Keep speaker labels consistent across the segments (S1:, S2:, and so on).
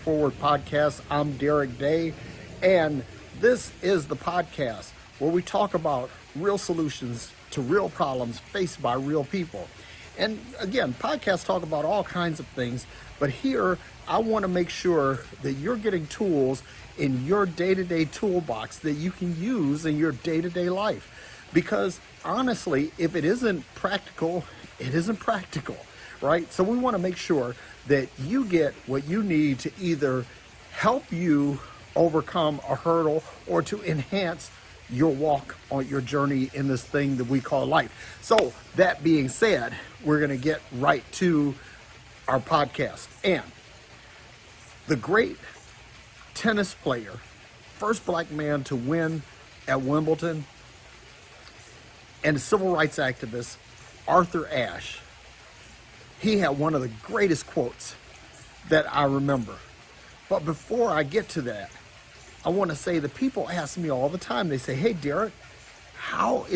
S1: Forward podcast. I'm Derrick Day, and this is the podcast where we talk about real solutions to real problems faced by real people. And again, podcasts talk about all kinds of things, but here I want to make sure that you're getting tools in your day-to-day toolbox that you can use in your day-to-day life. Because honestly, if it isn't practical, it isn't practical, right? So we want to make sure that you get what you need to either help you overcome a hurdle or to enhance your walk on your journey in this thing that we call life. So that being said, we're going to get right to our podcast. And the great tennis player, first black man to win at Wimbledon, and civil rights activist Arthur Ashe, he had one of the greatest quotes that I remember. But before I get to that, I want to say that people ask me all the time, they say, hey, Derrick, how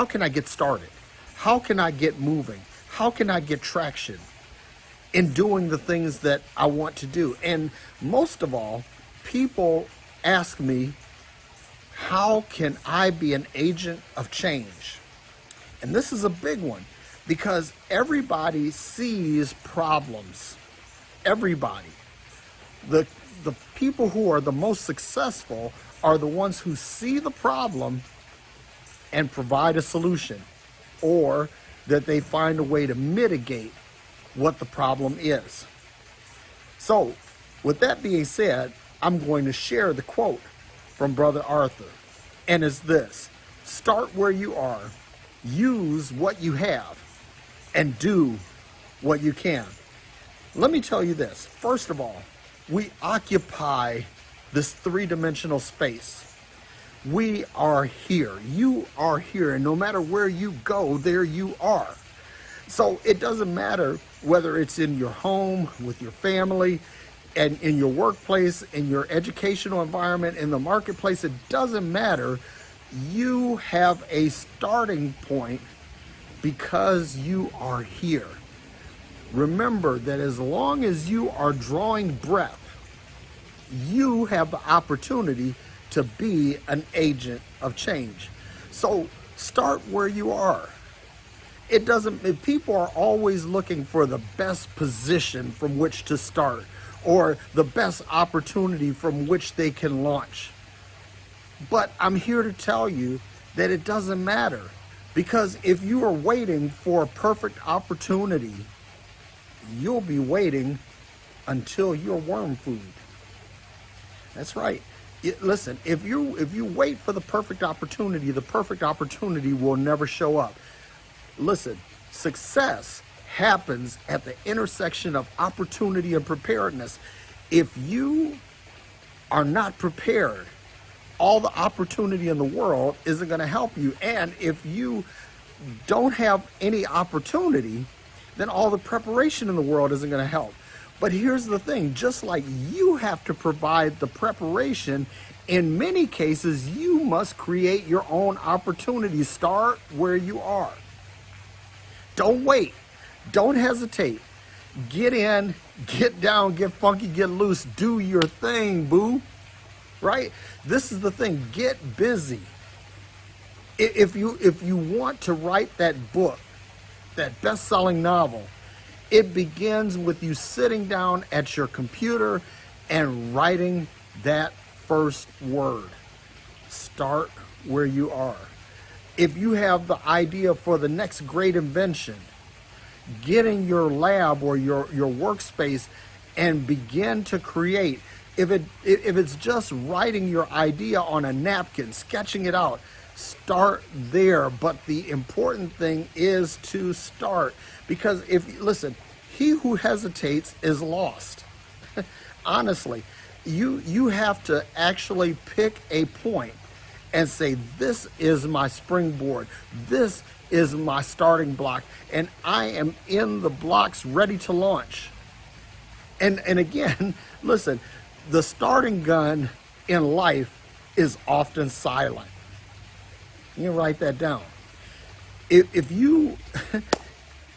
S1: can I get started? How can I get moving? How can I get traction in doing the things that I want to do? And most of all, people ask me, how can I be an agent of change? And this is a big one because everybody sees problems. Everybody. The people who are the most successful are the ones who see the problem and provide a solution, or that they find a way to mitigate what the problem is. So, with that being said, I'm going to share the quote from Brother Arthur, and it's this: start where you are, use what you have, and do what you can. Let me tell you this. First of all, we occupy this three-dimensional space. We are here. You are here. And no matter where you go, there you are. So it doesn't matter whether it's in your home, with your family, and in your workplace, in your educational environment, in the marketplace. It doesn't matter. You have a starting point because you are here. Remember that as long as you are drawing breath, you have the opportunity to be an agent of change. So start where you are. People are always looking for the best position from which to start or the best opportunity from which they can launch. But I'm here to tell you that it doesn't matter, because if you are waiting for a perfect opportunity, you'll be waiting until you're worm food. That's right. Listen, if you wait for the perfect opportunity will never show up. Listen, success happens at the intersection of opportunity and preparedness. If you are not prepared, all the opportunity in the world isn't going to help you. And if you don't have any opportunity, then all the preparation in the world isn't going to help. But here's the thing, just like you have to provide the preparation, in many cases, you must create your own opportunity. Start where you are. Don't wait. Don't hesitate. Get in, get down, get funky, get loose. Do your thing, boo. Right? This is the thing. Get busy. If you want to write that book, that best-selling novel, it begins with you sitting down at your computer and writing that first word. Start where you are. If you have the idea for the next great invention, get in your lab or your workspace and begin to create. If it's just writing your idea on a napkin, sketching it out, start there. But the important thing is to start, because listen, he who hesitates is lost. Honestly, you have to actually pick a point and say, this is my springboard. This is my starting block, and I am in the blocks ready to launch. And again, listen, the starting gun in life is often silent. You can write that down. If you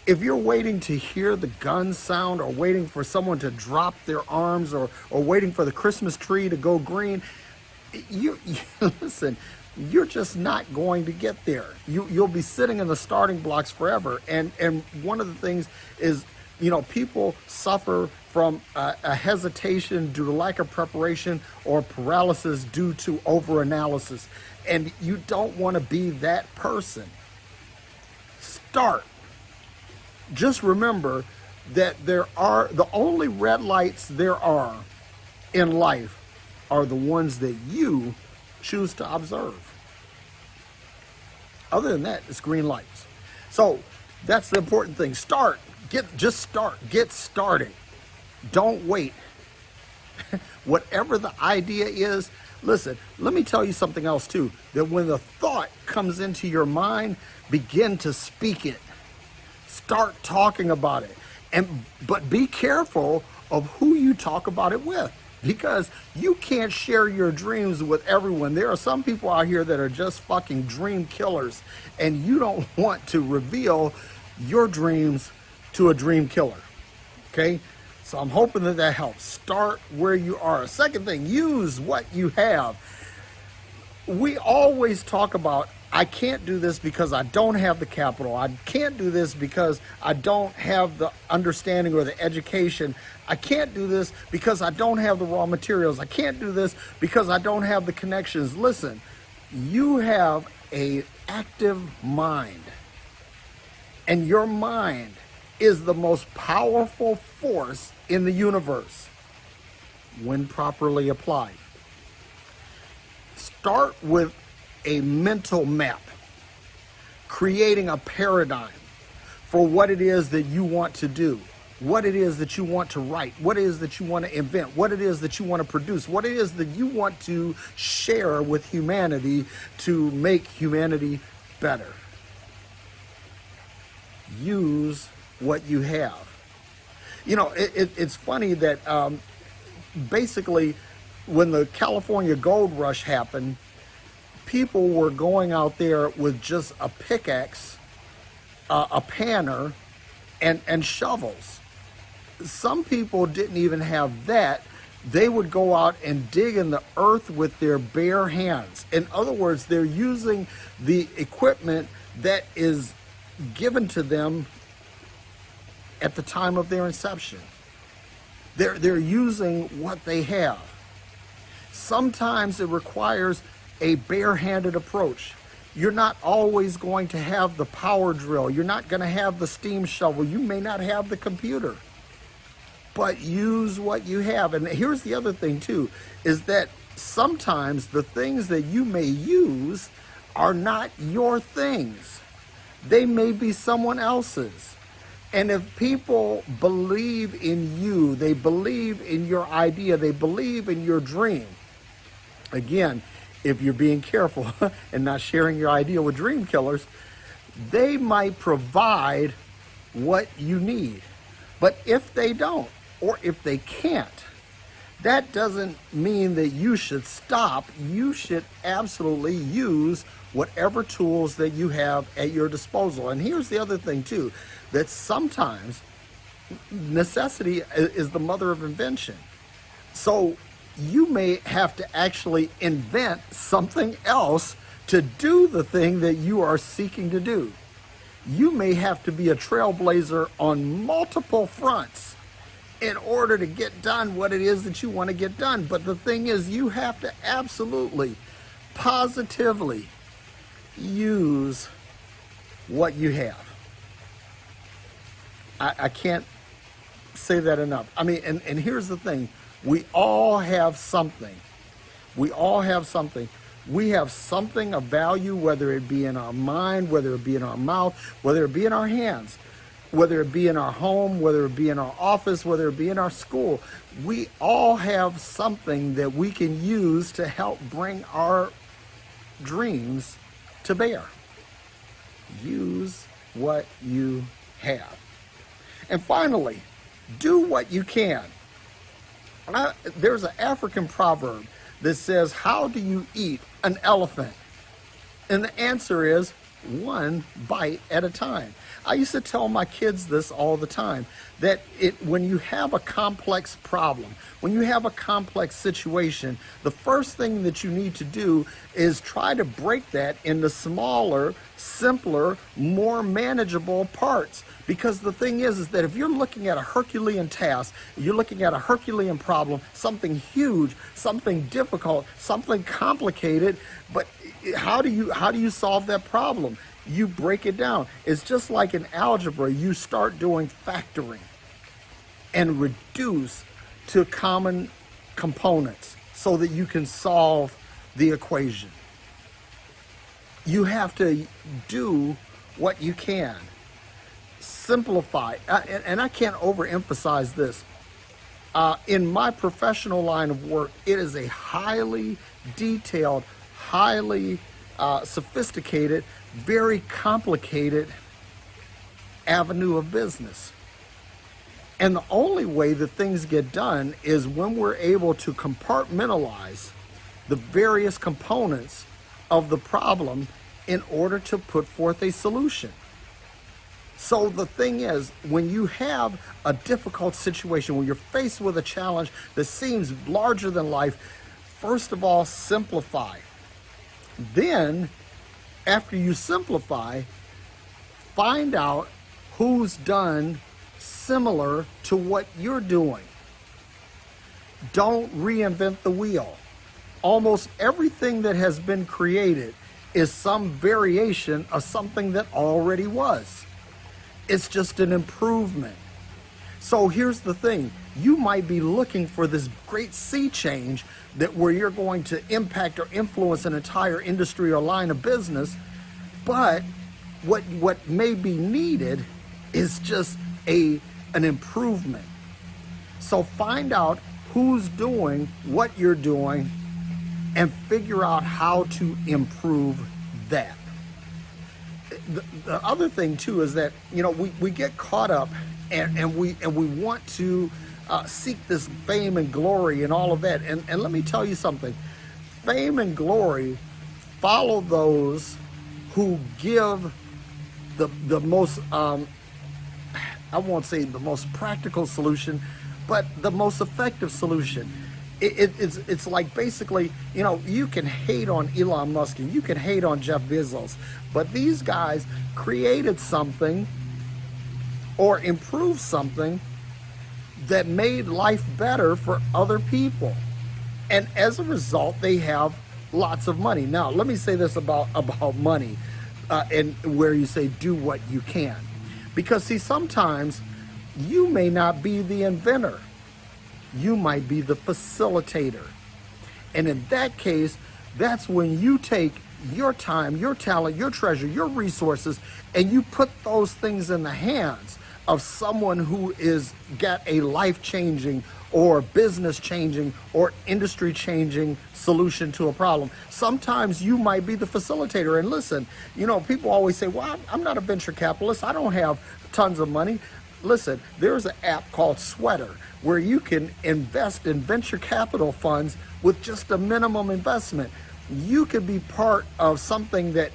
S1: If you're waiting to hear the gun sound or waiting for someone to drop their arms or waiting for the Christmas tree to go green, listen, you're just not going to get there. You'll be sitting in the starting blocks forever. And one of the things is, people suffer from a hesitation due to lack of preparation or paralysis due to overanalysis. And you don't want to be that person. Start. Just remember that the only red lights there are in life are the ones that you choose to observe. Other than that, it's green lights. So that's the important thing. Start. Just start. Get started. Don't wait. Whatever the idea is, listen, let me tell you something else too, that when the thought comes into your mind, begin to speak it. Start talking about it. But be careful of who you talk about it with, because you can't share your dreams with everyone. There are some people out here that are just fucking dream killers, and you don't want to reveal your dreams to a dream killer. Okay? So I'm hoping that helps. Start where you are. Second thing, use what you have. We always talk about, I can't do this because I don't have the capital. I can't do this because I don't have the understanding or the education. I can't do this because I don't have the raw materials. I can't do this because I don't have the connections. Listen, you have an active mind, and your mind is the most powerful force in the universe when properly applied. Start with a mental map, creating a paradigm for what it is that you want to do, what it is that you want to write, what it is that you want to invent, what it is that you want to produce, what it is that you want to share with humanity to make humanity better. Use what you have. It's funny that basically when the California gold rush happened, people were going out there with just a pickaxe, a panner, and shovels. Some people didn't even have that. They would go out and dig in the earth with their bare hands. In other words, they're using the equipment that is given to them at the time of their inception. They're using what they have. Sometimes it requires a barehanded approach. You're not always going to have the power drill. You're not going to have the steam shovel. You may not have the computer. But use what you have. And here's the other thing too, is that sometimes the things that you may use are not your things. They may be someone else's. And if people believe in you, they believe in your idea, they believe in your dream, again, if you're being careful and not sharing your idea with dream killers, they might provide what you need. But if they don't, or if they can't, that doesn't mean that you should stop. You should absolutely use whatever tools that you have at your disposal. And here's the other thing too, that sometimes necessity is the mother of invention. So you may have to actually invent something else to do the thing that you are seeking to do. You may have to be a trailblazer on multiple fronts in order to get done what it is that you want to get done. But the thing is, you have to absolutely, positively use what you have. I can't say that enough. I mean, and here's the thing. We all have something. We all have something. We have something of value, whether it be in our mind, whether it be in our mouth, whether it be in our hands, whether it be in our home, whether it be in our office, whether it be in our school. We all have something that we can use to help bring our dreams to bear. Use what you have. And finally, do what you can. There's an African proverb that says, how do you eat an elephant? And the answer is, one bite at a time. I used to tell my kids this all the time, that when you have a complex problem, when you have a complex situation, the first thing that you need to do is try to break that into smaller, simpler, more manageable parts. Because the thing is that if you're looking at a Herculean task, you're looking at a Herculean problem, something huge, something difficult, something complicated, but how do you solve that problem? You break it down. It's just like in algebra, you start doing factoring and reduce to common components so that you can solve the equation. You have to do what you can. Simplify. And I can't overemphasize this. In my professional line of work, it is a highly detailed, highly sophisticated, very complicated avenue of business. And the only way that things get done is when we're able to compartmentalize the various components of the problem in order to put forth a solution. So the thing is, when you have a difficult situation, when you're faced with a challenge that seems larger than life, first of all, simplify. Then, after you simplify, find out who's done similar to what you're doing. Don't reinvent the wheel. Almost everything that has been created is some variation of something that already was. It's just an improvement. So here's the thing. You might be looking for this great sea change that where you're going to impact or influence an entire industry or line of business, but what may be needed is just an improvement. So find out who's doing what you're doing and figure out how to improve that. The other thing too is that, you know, we get caught up and we want to seek this fame and glory and all of that. And let me tell you something. Fame and glory follow those who give the most, I won't say the most practical solution, but the most effective solution. It's like basically, you know, you can hate on Elon Musk and you can hate on Jeff Bezos, but these guys created something or improved something that made life better for other people. And as a result, they have lots of money. Now, let me say this about money and where you say do what you can. Because see, sometimes you may not be the inventor. You might be the facilitator. And in that case, that's when you take your time, your talent, your treasure, your resources, and you put those things in the hands of someone who is got a life-changing or business-changing or industry-changing solution to a problem. Sometimes you might be the facilitator. And listen, you know, people always say, well, I'm not a venture capitalist. I don't have tons of money. Listen, there's an app called Sweater where you can invest in venture capital funds with just a minimum investment. You could be part of something that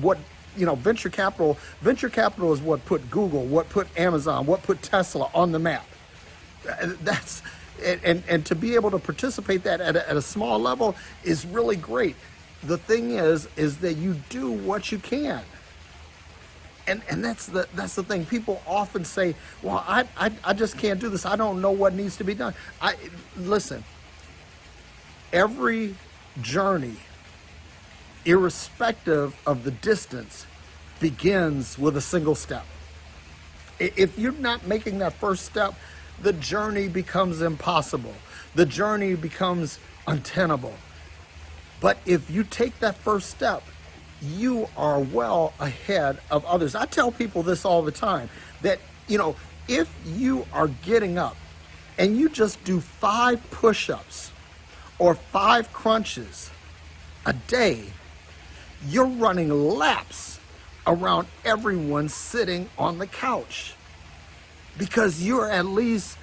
S1: what, you know, venture capital is what put Google, what put Amazon, what put Tesla on the map. That's and to be able to participate that at a small level is really great. The thing is that you do what you can. And that's the thing. People often say, well, I just can't do this. I don't know what needs to be done. Listen, every journey, irrespective of the distance, begins with a single step. If you're not making that first step, the journey becomes impossible. The journey becomes untenable. But if you take that first step, you are well ahead of others. I tell people this all the time, that, you know, if you are getting up and you just do 5 push-ups or 5 crunches a day, you're running laps around everyone sitting on the couch, because you're at least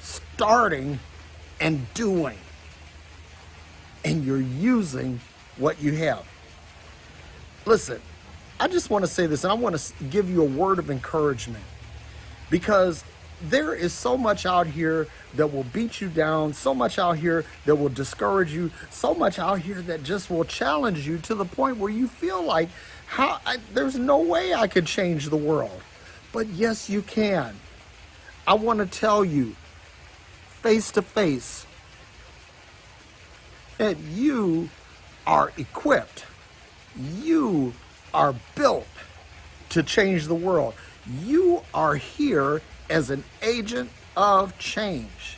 S1: starting and doing, and you're using what you have. Listen, I just want to say this, and I want to give you a word of encouragement, because there is so much out here that will beat you down, so much out here that will discourage you, so much out here that just will challenge you to the point where you feel like, there's no way I could change the world. But yes, you can. I want to tell you, face to face, that you are equipped. You are built to change the world. You are here as an agent of change.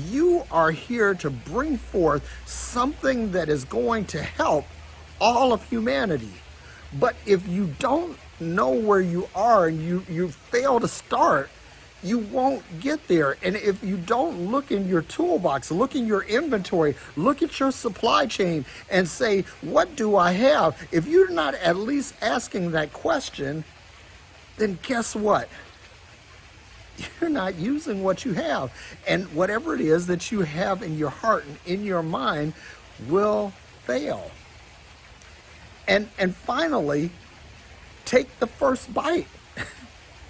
S1: You are here to bring forth something that is going to help all of humanity. But if you don't know where you are and you fail to start, you won't get there. And if you don't look in your toolbox, look in your inventory, look at your supply chain and say, what do I have? If you're not at least asking that question, then guess what? You're not using what you have. And whatever it is that you have in your heart and in your mind will fail. And finally, take the first bite.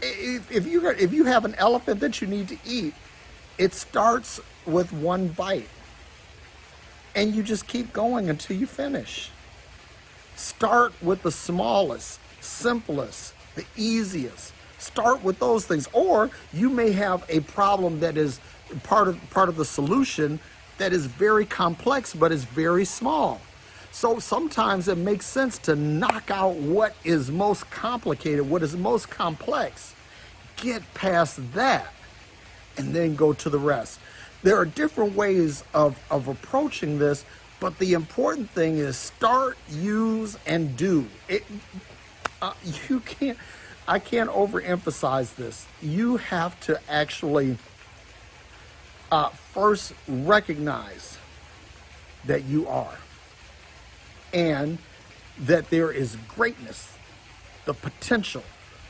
S1: If you have an elephant that you need to eat, it starts with one bite. And you just keep going until you finish. Start with the smallest, simplest, the easiest. Start with those things. Or you may have a problem that is part of the solution that is very complex but is very small. So sometimes it makes sense to knock out what is most complicated, what is most complex. Get past that and then go to the rest. There are different ways of approaching this, but the important thing is start, use, and do. I can't overemphasize this. You have to actually first recognize that you are, and that there is greatness, the potential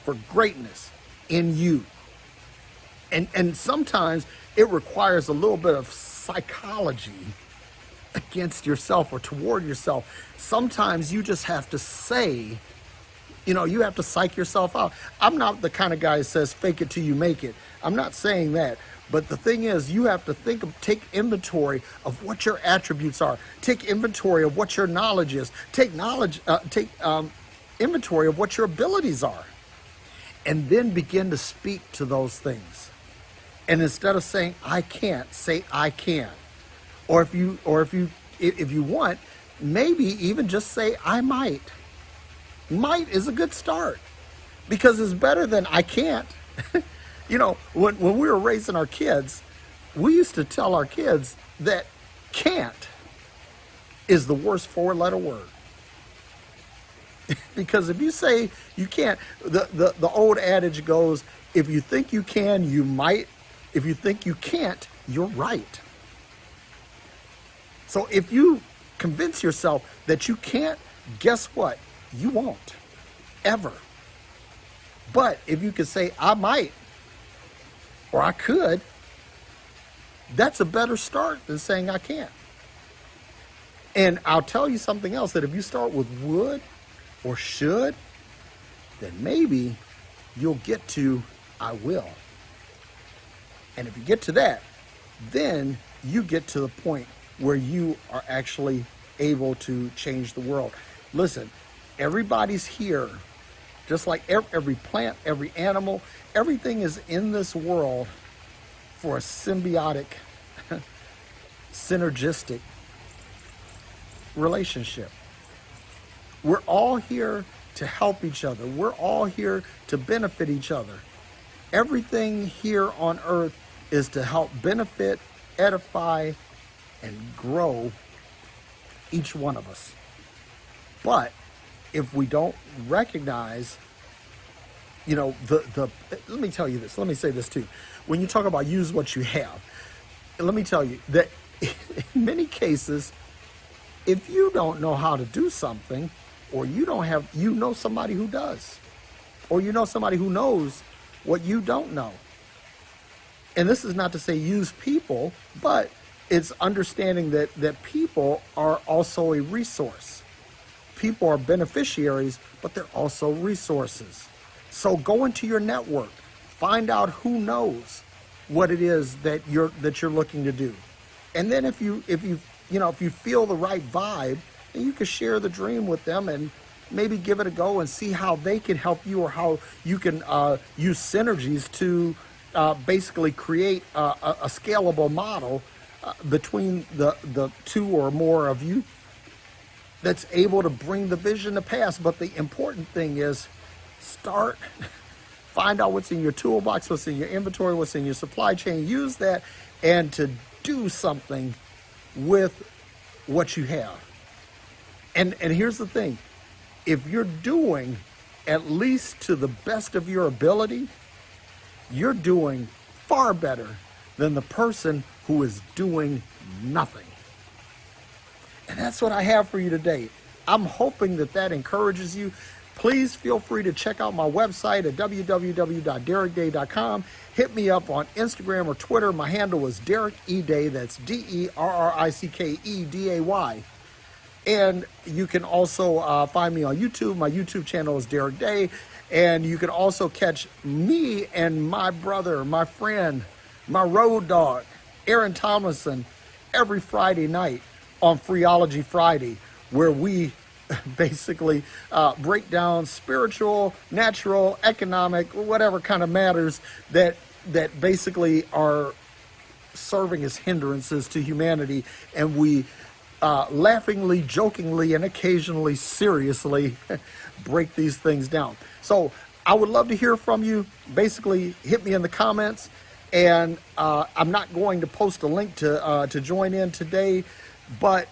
S1: for greatness in you. And sometimes it requires a little bit of psychology against yourself or toward yourself. Sometimes you just have to say, you have to psych yourself out. I'm not the kind of guy that says fake it till you make it. I'm not saying that. But the thing is, you have to take inventory of what your attributes are. Take inventory of what your knowledge is. Take inventory of what your abilities are. And then begin to speak to those things. And instead of saying I can't, say I can. Or if you want, maybe even just say I might. Might is a good start, because it's better than I can't. When we were raising our kids, we used to tell our kids that can't is the worst four-letter word. Because if you say you can't, the old adage goes, if you think you can, you might. If you think you can't, you're right. So if you convince yourself that you can't, guess what? You won't, ever. But if you could say, I might, or I could, that's a better start than saying I can't. And I'll tell you something else, that if you start with would or should, then maybe you'll get to I will. And if you get to that, then you get to the point where you are actually able to change the world. Listen, everybody's here, just like every plant, every animal, everything is in this world for a symbiotic, synergistic relationship. We're all here to help each other. We're all here to benefit each other. Everything here on earth is to help benefit, edify, and grow each one of us. But if we don't recognize, let me tell you this. Let me say this too. When you talk about use what you have, let me tell you that in many cases, if you don't know how to do something, or you know somebody who does, or you know somebody who knows what you don't know. And this is not to say use people, but it's understanding that people are also a resource. people are beneficiaries, but they're also resources. So go into your network, find out who knows what it is that you're looking to do. And then if you feel the right vibe, then you can share the dream with them and maybe give it a go and see how they can help you, or how you can use synergies to basically create a scalable model between the two or more of you that's able to bring the vision to pass. But the important thing is find out what's in your toolbox, what's in your inventory, what's in your supply chain. Use that and to do something with what you have. And here's the thing. If you're doing at least to the best of your ability, you're doing far better than the person who is doing nothing. And that's what I have for you today. I'm hoping that encourages you. Please feel free to check out my website at www.derrickday.com. Hit me up on Instagram or Twitter. My handle is Derrick E. Day. That's DerrickEday. And you can also find me on YouTube. My YouTube channel is Derrick Day. And you can also catch me and my brother, my friend, my road dog, Aaron Tomlinson, every Friday night on Freeology Friday, where we basically break down spiritual, natural, economic, whatever kind of matters that basically are serving as hindrances to humanity, and we laughingly, jokingly, and occasionally seriously break these things down. So I would love to hear from you. Basically, hit me in the comments, and I'm not going to post a link to join in today, but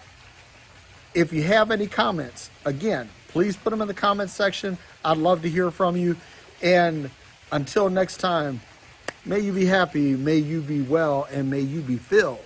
S1: if you have any comments, again, please put them in the comments section. I'd love to hear from you. And until next time, may you be happy, may you be well, and may you be filled